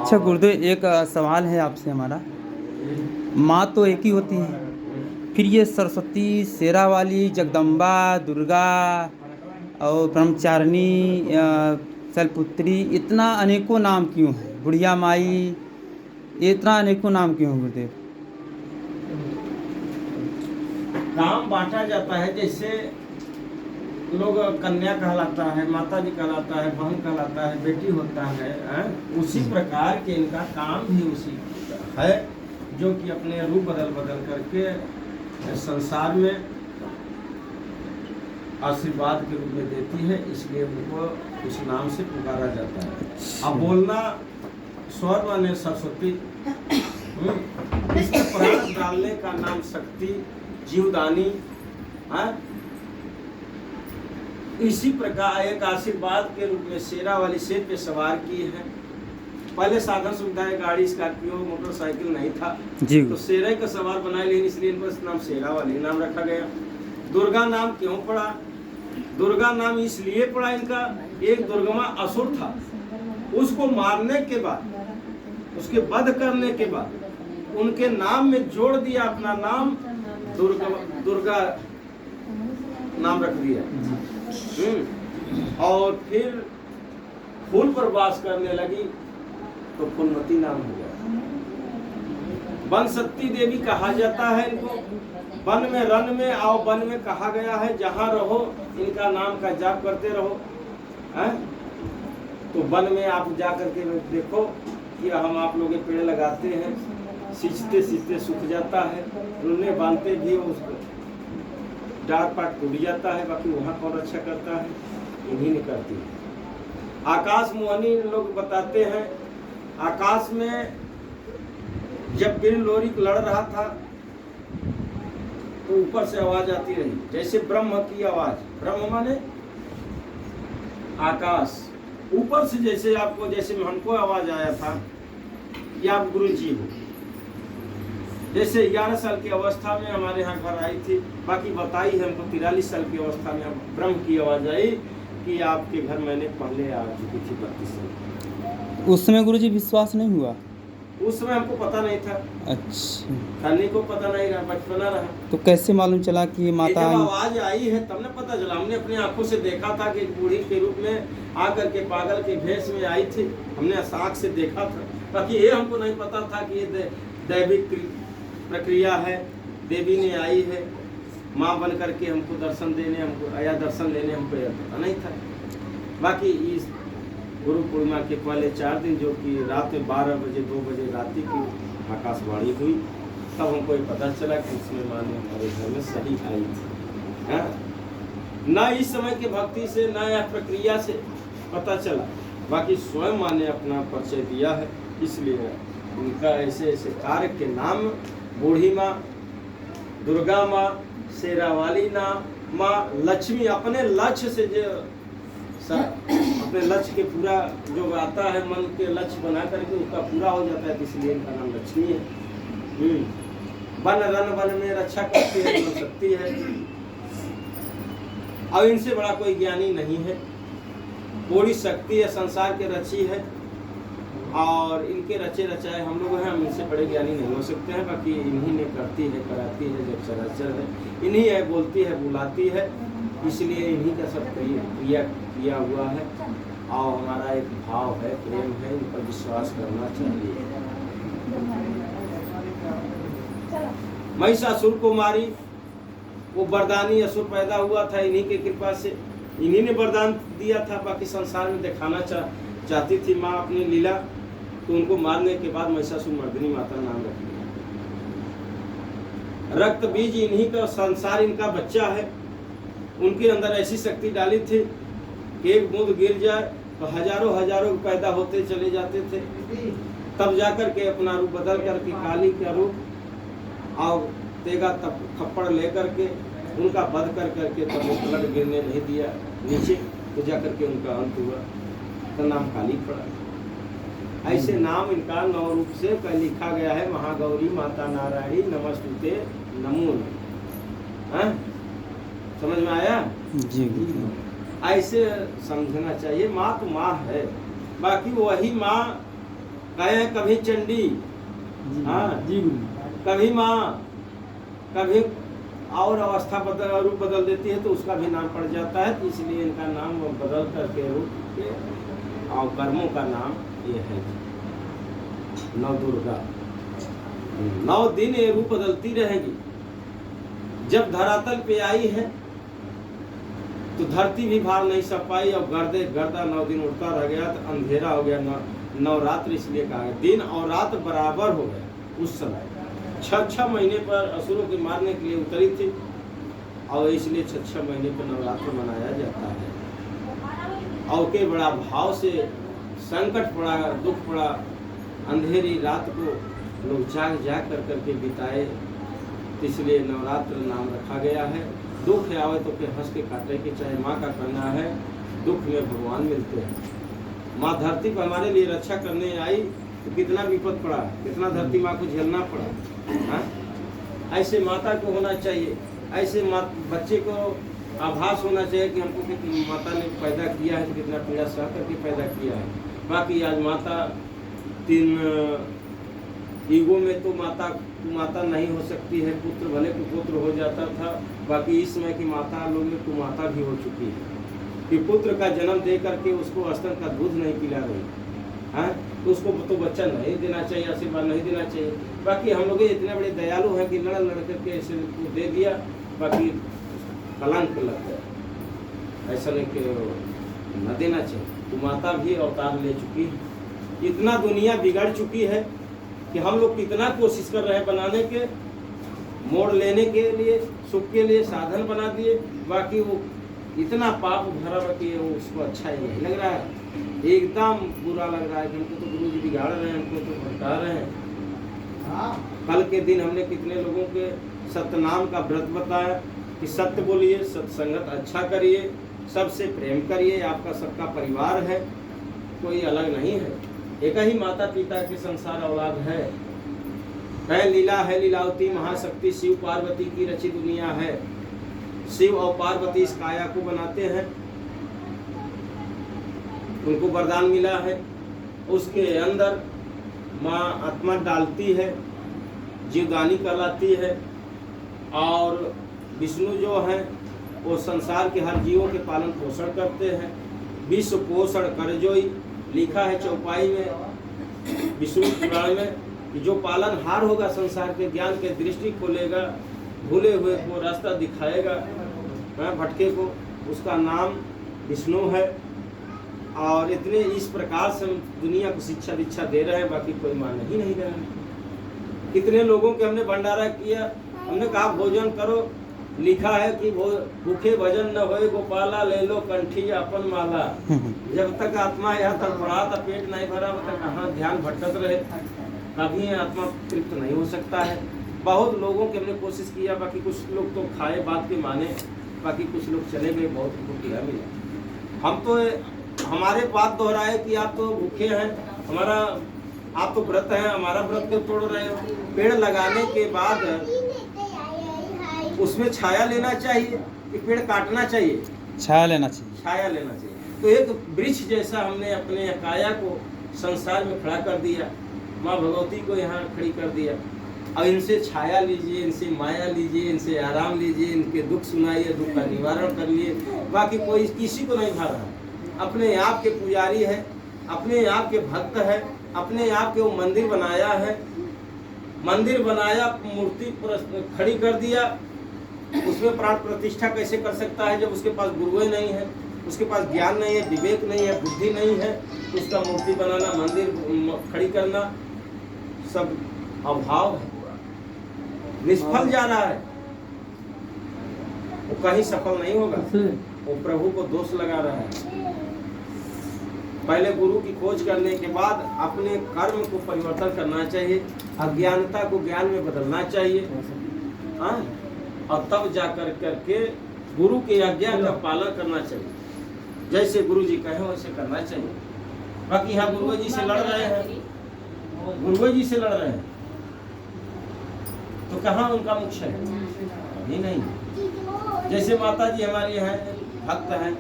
अच्छा गुरुदेव, एक सवाल है आपसे हमारा। माँ तो एक ही होती है, फिर ये सरस्वती, शेरा वाली, जगदम्बा, दुर्गा और ब्रह्मचारिणी, शैलपुत्री, इतना अनेकों नाम क्यों हैं? बुढ़िया माई, ये इतना अनेकों नाम क्यों हैं गुरुदेव? नाम बांटा जाता है, जैसे लोग कन्या कहलाता है, माता जी कहलाता है, बहन कहलाता है, बेटी होता है, उसी प्रकार के इनका काम भी उसी का है, जो कि अपने रूप बदल बदल करके संसार में आशीर्वाद के रूप में देती है, इसलिए उनको उस नाम से पुकारा जाता है। अब बोलना स्वर माने सरस्वती, इसमें प्राण डालने का नाम शक्ति, जीवदानी है। इसी प्रकार एक आशीर्वाद के रूप में शेरा वाली शेर पे सवार की है। पहले साधन सुविधाएं, गाड़ी, स्कॉर्पियो, मोटरसाइकिल नहीं था जी। तो शेरा का सवार बनाए, लेकिन इसलिए इनको इस नाम शेरा वाली नाम रखा गया। दुर्गा नाम क्यों पड़ा? दुर्गा नाम इसलिए पड़ा, इनका एक दुर्गमा असुर था, उसको मारने के बाद, उसके वध करने के बाद उनके नाम में जोड़ दिया अपना नाम, दुर्गा नाम रख दिया। और फिर फूल पर वास करने लगी तो फूलमती नाम हो गया। वन सती देवी कहा जाता है इनको। वन में, रन में आओ, वन में कहा गया है, जहाँ रहो इनका नाम का जाप करते रहो। है तो वन में आप जा करके देखो कि हम आप लोग पेड़ लगाते हैं, सींचते सींचते सूख जाता है, रुने बांधते भी उसको डार पाट टूट जाता है, बाकी वहाँ कौन रक्षा करता है? इन्हीं ने करती है। आकाश मोहनी लोग बताते हैं, आकाश में जब बिन लोरी लड़ रहा था तो ऊपर से आवाज आती रही, जैसे ब्रह्म की आवाज। ब्रह्म माने आकाश, ऊपर से जैसे आपको, जैसे हमको आवाज आया था कि आप गुरु जी हो। जैसे 11 साल की अवस्था में हमारे यहाँ घर आई थी, बाकी बताई है हमको 43 साल की अवस्था में ब्रह्म की आवाज आई कि आपके घर मैंने पहले आ चुकी थी 32 साल। उस समय गुरुजी विश्वास नहीं हुआ? उस समय हमको पता नहीं था। अच्छा, खाने को पता नहीं रहा, बचपना रहा। तो कैसे मालूम चला कि माता जब आवाज आई है तब न पता चला। हमने अपनी आंखों से देखा था कि बूढ़ी के रूप में आकर के पागल के भेष में आई थी, हमने साख से देखा था। बाकी ये हमको नहीं पता था कि ये दैविक प्रक्रिया है, देवी ने आई है माँ बन करके हमको दर्शन देने, हमको या दर्शन लेने, हमको यह पता नहीं था। बाकी इस गुरु पूर्णिमा के पहले 4 दिन, जो कि रात में 12 बजे 2 बजे रात्रि की आकाशवाणी हुई, तब हमको ये पता चला कि इसमें माँ ने हमारे घर में सही आई थी। न इस समय के भक्ति से, न यह प्रक्रिया से पता चला, बाकी स्वयं माँ ने अपना परिचय दिया है। इसलिए उनका ऐसे ऐसे कार्य के नाम बूढ़ी माँ, दुर्गा माँ, शेरा वाली माँ, लक्ष्मी, अपने लक्ष्य से जो अपने लक्ष्य के पूरा जो आता है, मन के लक्ष्य बना करके उसका पूरा हो जाता है, इसलिए इनका नाम लक्ष्मी है। वन रन वन में रक्षा करती है, बन सकती है। और इनसे बड़ा कोई ज्ञानी नहीं है। पूरी शक्ति है, संसार के रची है, और इनके रचे रचाए हम लोग हैं। हम इनसे बड़े ज्ञानी नहीं हो सकते हैं। बाकी इन्हीं ने करती है, कराती है, जब चराचर है इन्हीं है, बोलती है, बुलाती है, इसलिए इन्हीं का सब क्रिया किया हुआ है। और हमारा एक भाव है, प्रेम है, इन पर विश्वास करना चाहिए। महिषासुर को मारी, वो वरदानी असुर पैदा हुआ था इन्हीं के कृपा से, इन्हीं ने वरदान दिया था। बाकी संसार में दिखाना चाहती थी माँ अपनी लीला, तो उनको मारने के बाद महिषासुर मर्दिनी माता नाम रख दिया। रक्त बीज इन्हीं का, संसार इनका बच्चा है। उनके अंदर ऐसी शक्ति डाली थी कि एक बूंद गिर जाए तो हजारों हजारों पैदा होते चले जाते थे। तब जाकर के अपना रूप बदल करके काली का रूप और तेगा तब थप्पड़ लेकर के उनका वध कर करके तब वो ब्लड गिरने नहीं दिया नीचे, तो जाकर के उनका अंत हुआ, तो नाम काली पड़ा। ऐसे नाम इनका 9 रूप से लिखा गया है। महागौरी माता नारायणी नमस्तुते नमो नमः। समझ में आया जी? ऐसे समझना चाहिए। माँ तो माँ है, बाकी वही माँ कहे हैं कभी चंडी, हाँ जी गुरु। कभी माँ, कभी और अवस्था रूप बदल देती है तो उसका भी नाम पड़ जाता है, तो इसलिए इनका नाम बदल करके रूप के और कर्मों का नाम ये है नव दुर्गा। 9 दिन ये रूप बदलती रहेगी। जब धरातल पे आई है तो धरती भी भार नहीं सह पाई और गर्दा 9 दिन उड़ता रह गया, तो अंधेरा हो गया। नवरात्र इसलिए कहा गया, दिन और रात बराबर हो गया। उस समय 6 महीने पर असुरों के मारने के लिए उतरी थी और इसलिए 6 महीने पर नवरात्र मनाया जाता है। और के बड़ा भाव से संकट पड़ा, दुख पड़ा, अंधेरी रात को लोग जाग करके बिताए, इसलिए नवरात्र नाम रखा गया है। दुख आवे तो फिर हंस के काटे के, चाहे माँ का कहना है दुख में भगवान मिलते हैं। माँ धरती पर हमारे लिए रक्षा करने आई तो कितना विपद पड़ा, कितना धरती माँ को झेलना पड़ा। हाँ? ऐसे माता को होना चाहिए, ऐसे बच्चे को आभास होना चाहिए कि हमको कि माता ने पैदा किया है तो कितना पीड़ा सह करके पैदा किया है। बाकी आज माता 3 ईगो में तो माता नहीं हो सकती है, पुत्र भले कुपुत्र हो जाता था। बाकी इस समय की माता लोग में कुमाता भी हो चुकी है कि पुत्र का जन्म दे करके उसको स्तन का दूध नहीं पिला रही है, तो उसको तो बच्चा नहीं देना चाहिए, आशीर्वाद नहीं देना चाहिए। बाकी हम लोग इतने बड़े दयालु हैं कि लड़ करके ऐसे दे दिया, बाकी कलंक लग गया। ऐसा नहीं कि न देना चाहिए। तो माता भी अवतार ले चुकी है। इतना दुनिया बिगड़ चुकी है कि हम लोग कितना कोशिश कर रहे हैं बनाने के, मोड़ लेने के लिए, सुख के लिए साधन बना दिए, बाकी वो इतना पाप भरा कि वो उसको अच्छा ही नहीं लग रहा है, एकदम बुरा लग रहा है कि हमको तो गुरु जी बिगाड़ रहे हैं, हमको तो भटका रहे हैं। कल के दिन हमने कितने लोगों के सत्यनाम का व्रत बताया कि सत्य बोलिए, सत्संगत अच्छा करिए, सबसे प्रेम करिए, आपका सबका परिवार है, कोई अलग नहीं है, एक ही माता पिता के संसार औलाद है। लीला है लीलावती महाशक्ति, शिव पार्वती की रची दुनिया है। शिव और पार्वती इस काया को बनाते हैं, उनको वरदान मिला है, उसके अंदर माँ आत्मा डालती है, जीवदानी कहलाती है। और विष्णु जो है वो संसार के हर जीवों के पालन पोषण करते हैं। विश्व पोषण करजोई लिखा है चौपाई में विष्णु पुराण में कि जो पालनहार होगा संसार के, ज्ञान के दृष्टि खोलेगा, भूले हुए को रास्ता दिखाएगा, भटके को, उसका नाम विष्णु है। और इतने इस प्रकार से दुनिया को शिक्षा दीक्षा दे रहे हैं, बाकी कोई मान ही नहीं रहा है। कितने लोगों के हमने भंडारा किया, हमने कहा भोजन करो, लिखा है कि भूखे भजन न होए गोपाला, ले लो कंठी अपन माला। जब तक आत्मा यहाँ तक पड़ा था, पेट नहीं भरा, तक कहाँ ध्यान भटकत रहे, कभी आत्मा तृप्त नहीं हो सकता है। बहुत लोगों के हमने कोशिश किया, बाकी कुछ लोग तो खाए बात के माने, बाकी कुछ लोग चले गए, बहुत उनको कीड़ा मिला। हम तो हमारे बात दोहराए कि आप तो भूखे हैं, आप तो व्रत हैं, हमारा व्रत क्यों तोड़ रहे हो। पेड़ लगाने के बाद उसमें छाया लेना चाहिए कि पेड़ काटना चाहिए? छाया लेना चाहिए, छाया लेना चाहिए। तो एक वृक्ष जैसा हमने अपने काया को संसार में खड़ा कर दिया, माँ भगवती को यहाँ खड़ी कर दिया। और इनसे छाया लीजिए, इनसे माया लीजिए, इनसे आराम लीजिए, इनके दुख सुनाइए, दुख का निवारण कर लिए। बाकी कोई किसी को नहीं भा रहा, अपने आप के पुजारी है, अपने आप के भक्त है, अपने आप के वो मंदिर बनाया है, मंदिर बनाया, मूर्ति खड़ी कर दिया, उसमें प्राण प्रतिष्ठा कैसे कर सकता है जब उसके पास गुरुए नहीं है, उसके पास ज्ञान नहीं है, विवेक नहीं है, बुद्धि नहीं है। उसका मूर्ति बनाना, मंदिर खड़ी करना सब अभाव है, निष्फल जा रहा है, वो कहीं सफल नहीं होगा, वो प्रभु को दोष लगा रहा है। पहले गुरु की खोज करने के बाद अपने कर्म को परिवर्तन करना चाहिए, अज्ञानता को ज्ञान में बदलना चाहिए, हाँ, और तब जा करके गुरु की आज्ञा का पालन करना चाहिए। जैसे गुरु जी कहे वैसे करना चाहिए। बाकी यहाँ गुरु जी से लड़ रहे हैं, गुरु जी से लड़ रहे हैं, तो कहाँ उनका मुख्य है? अभी नहीं। जैसे माता जी हमारी हैं, भक्त हैं,